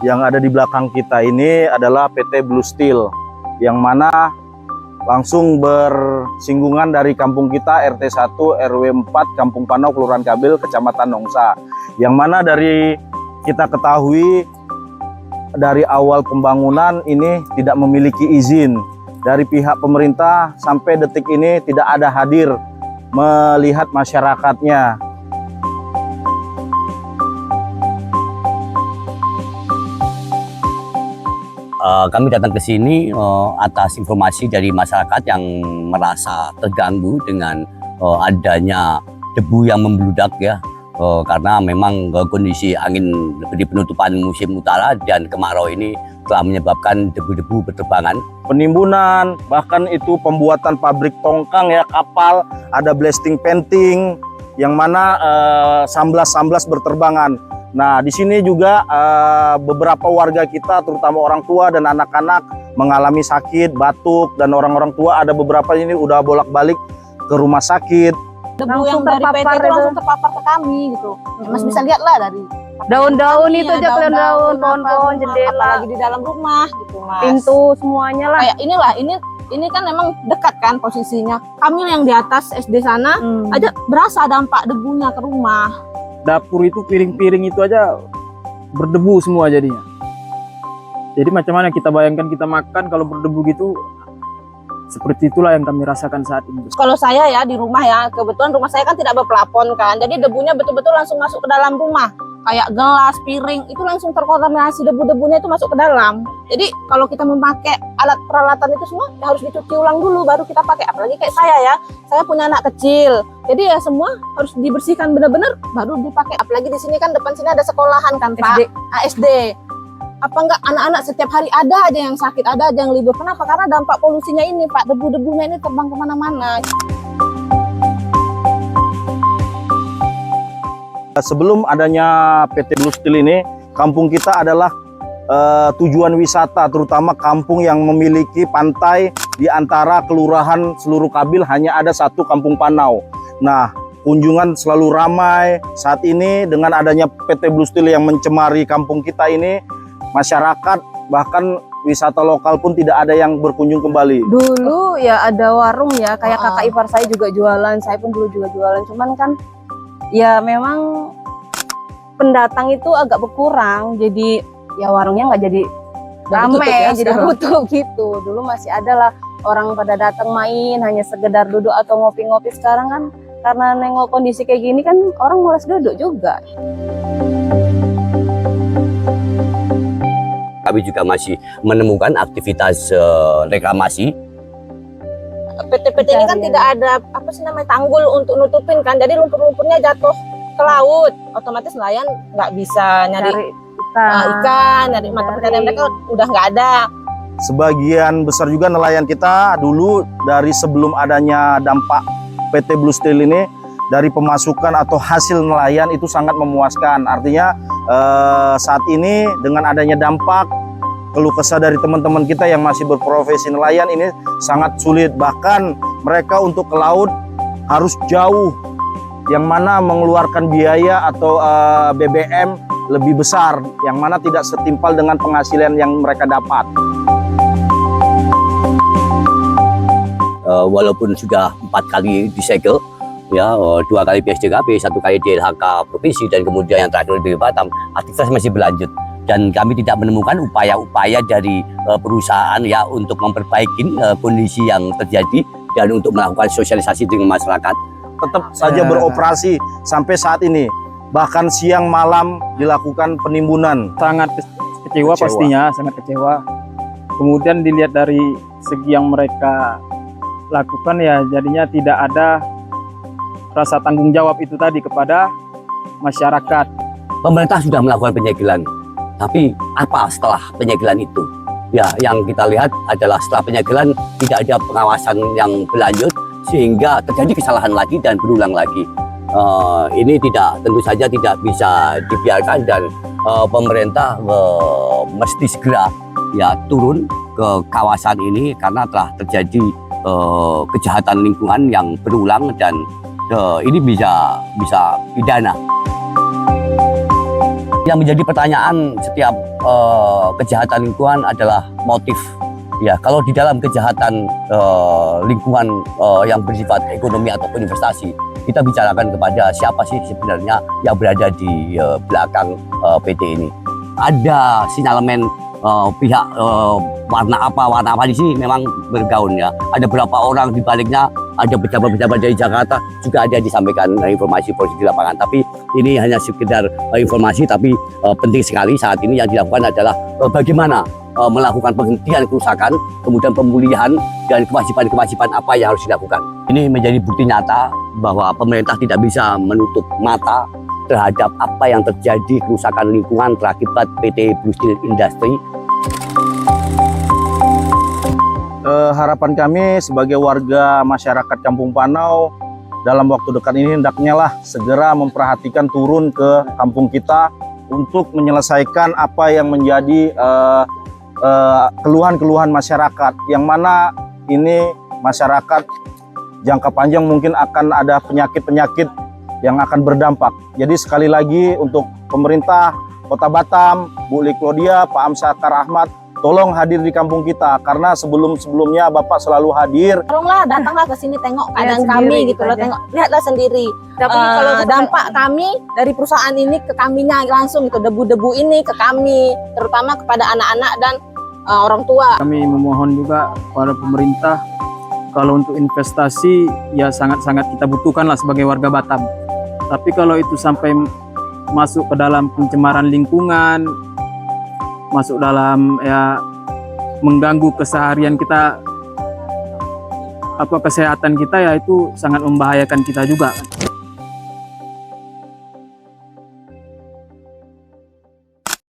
Yang ada di belakang kita ini adalah PT Blue Steel, yang mana langsung bersinggungan dari kampung kita RT 1 RW 4 Kampung Panau Kelurahan Kabil Kecamatan Nongsa. Yang mana dari kita ketahui dari awal pembangunan ini tidak memiliki izin dari pihak pemerintah, sampai detik ini tidak ada hadir melihat masyarakatnya. Kami datang ke sini atas informasi dari masyarakat yang merasa terganggu dengan adanya debu yang membludak ya, karena memang kondisi angin di penutupan musim utara dan kemarau ini telah menyebabkan debu-debu berterbangan. Penimbunan, bahkan itu pembuatan pabrik tongkang ya, kapal, ada blasting painting, yang mana samblas-samblas berterbangan. Nah, di sini juga beberapa warga kita, terutama orang tua dan anak-anak, mengalami sakit, batuk, dan orang-orang tua ada beberapa ini udah bolak-balik ke rumah sakit. Debu yang dari PT itu langsung terpapar ke kami gitu. Mas bisa lihat lah dari daun-daun itu aja, kalian daun, pohon-pohon, jendela, apalagi di dalam rumah gitu, Mas. pintu, semuanya lah. Kayak inilah, ini kan memang dekat kan posisinya. Kami yang di atas SD sana aja berasa dampak debunya ke rumah. Dapur itu, piring-piring itu aja berdebu semua jadinya. Jadi macam mana kita bayangkan kita makan kalau berdebu gitu, seperti itulah yang kami rasakan saat ini. Kalau saya ya di rumah ya, kebetulan rumah saya kan tidak berplafon kan, jadi debunya betul-betul langsung masuk ke dalam rumah. Kayak gelas, piring, itu langsung terkontaminasi, debu-debunya itu masuk ke dalam. Jadi kalau kita memakai alat peralatan itu semua ya harus dicuci ulang dulu baru kita pakai. Apalagi kayak saya punya anak kecil. Jadi ya semua harus dibersihkan benar-benar baru dipakai. Apalagi di sini kan depan sini ada sekolahan kan Pak, SD. Apa enggak anak-anak setiap hari ada aja yang sakit, ada aja yang libur. Kenapa? Karena dampak polusinya ini Pak, debu-debunya ini terbang kemana-mana. Sebelum adanya PT Blue Steel ini, kampung kita adalah tujuan wisata, terutama kampung yang memiliki pantai. Di antara kelurahan seluruh Kabil hanya ada satu Kampung Panau. Nah, kunjungan selalu ramai. Saat ini dengan adanya PT Blue Steel yang mencemari kampung kita ini, masyarakat bahkan wisata lokal pun tidak ada yang berkunjung kembali. Dulu ya ada warung ya, kayak kakak ipar saya juga jualan, saya pun dulu juga jualan. Cuman kan ya memang pendatang itu agak berkurang, jadi ya warungnya nggak jadi ramai ya, jadi tutup gitu. Dulu masih ada lah orang pada datang main, hanya sekedar duduk atau ngopi-ngopi. Sekarang kan karena nengok kondisi kayak gini kan orang malas duduk juga. Kami juga masih menemukan aktivitas reklamasi. PT-PT ini kan tidak ada tanggul untuk nutupin kan, jadi lumpur-lumpurnya jatuh ke laut, otomatis nelayan nggak bisa nyari ikan, nyari mata pencarian mereka udah nggak ada. Sebagian besar juga nelayan kita dulu dari sebelum adanya dampak PT Blue Steel ini, dari pemasukan atau hasil nelayan itu sangat memuaskan. Artinya saat ini dengan adanya dampak, keluh kesah dari teman-teman kita yang masih berprofesi nelayan ini sangat sulit. Bahkan mereka untuk ke laut harus jauh, yang mana mengeluarkan biaya atau BBM lebih besar, yang mana tidak setimpal dengan penghasilan yang mereka dapat. Walaupun sudah 4 kali disegel, ya 2 kali PSDKP, 1 kali DLHK provinsi, dan kemudian yang terakhir di Batam, aktivitas masih berlanjut. Dan kami tidak menemukan upaya-upaya dari perusahaan ya untuk memperbaiki kondisi yang terjadi dan untuk melakukan sosialisasi dengan masyarakat. Tetap saja beroperasi sampai saat ini, bahkan siang malam dilakukan penimbunan. Sangat kecewa pastinya, sangat kecewa. Kemudian dilihat dari segi yang mereka lakukan ya, jadinya tidak ada rasa tanggung jawab itu tadi kepada masyarakat. Pemerintah sudah melakukan penyegelan, tapi apa setelah penyegelan itu? Ya, yang kita lihat adalah setelah penyegelan tidak ada pengawasan yang berlanjut, sehingga terjadi kesalahan lagi dan berulang lagi. Ini tentu saja tidak bisa dibiarkan, dan pemerintah mesti segera ya turun ke kawasan ini karena telah terjadi kejahatan lingkungan yang berulang, dan ini bisa pidana. Yang menjadi pertanyaan setiap kejahatan lingkungan adalah motif. Ya, kalau di dalam kejahatan lingkungan yang bersifat ekonomi ataupun investasi, kita bicarakan kepada siapa sih sebenarnya yang berada di belakang PT ini. Ada sinyalemen pihak warna apa di sini memang bergaun ya. Ada berapa orang di baliknya, ada pejabat-pejabat dari Jakarta juga ada disampaikan informasi polisi di lapangan. Tapi ini hanya sekedar informasi, tapi penting sekali saat ini yang dilakukan adalah bagaimana melakukan penghentian kerusakan, kemudian pemulihan dan kewajiban-kewajiban apa yang harus dilakukan. Ini menjadi bukti nyata bahwa pemerintah tidak bisa menutup mata terhadap apa yang terjadi kerusakan lingkungan terakibat PT Blue Steel Industry. Harapan kami sebagai warga masyarakat Kampung Panau dalam waktu dekat ini hendaknya lah segera memperhatikan turun ke kampung kita untuk menyelesaikan apa yang menjadi keluhan-keluhan masyarakat, yang mana ini masyarakat jangka panjang mungkin akan ada penyakit-penyakit yang akan berdampak. Jadi sekali lagi untuk pemerintah Kota Batam, Bu Liklodia, Pak Amsakar Ahmad, tolong hadir di kampung kita, karena sebelum-sebelumnya Bapak selalu hadir. Tolonglah, datanglah ke sini tengok keadaan kami gitu loh, tengok, lihatlah sendiri. Tapi kalau Dampak kami dari perusahaan ini ke kaminya langsung gitu, debu-debu ini ke kami, terutama kepada anak-anak dan orang tua. Kami memohon juga kepada pemerintah, kalau untuk investasi ya sangat-sangat kita butuhkan lah sebagai warga Batam. Tapi kalau itu sampai masuk ke dalam pencemaran lingkungan, masuk dalam ya mengganggu keseharian kita, kesehatan kita, ya itu sangat membahayakan kita juga.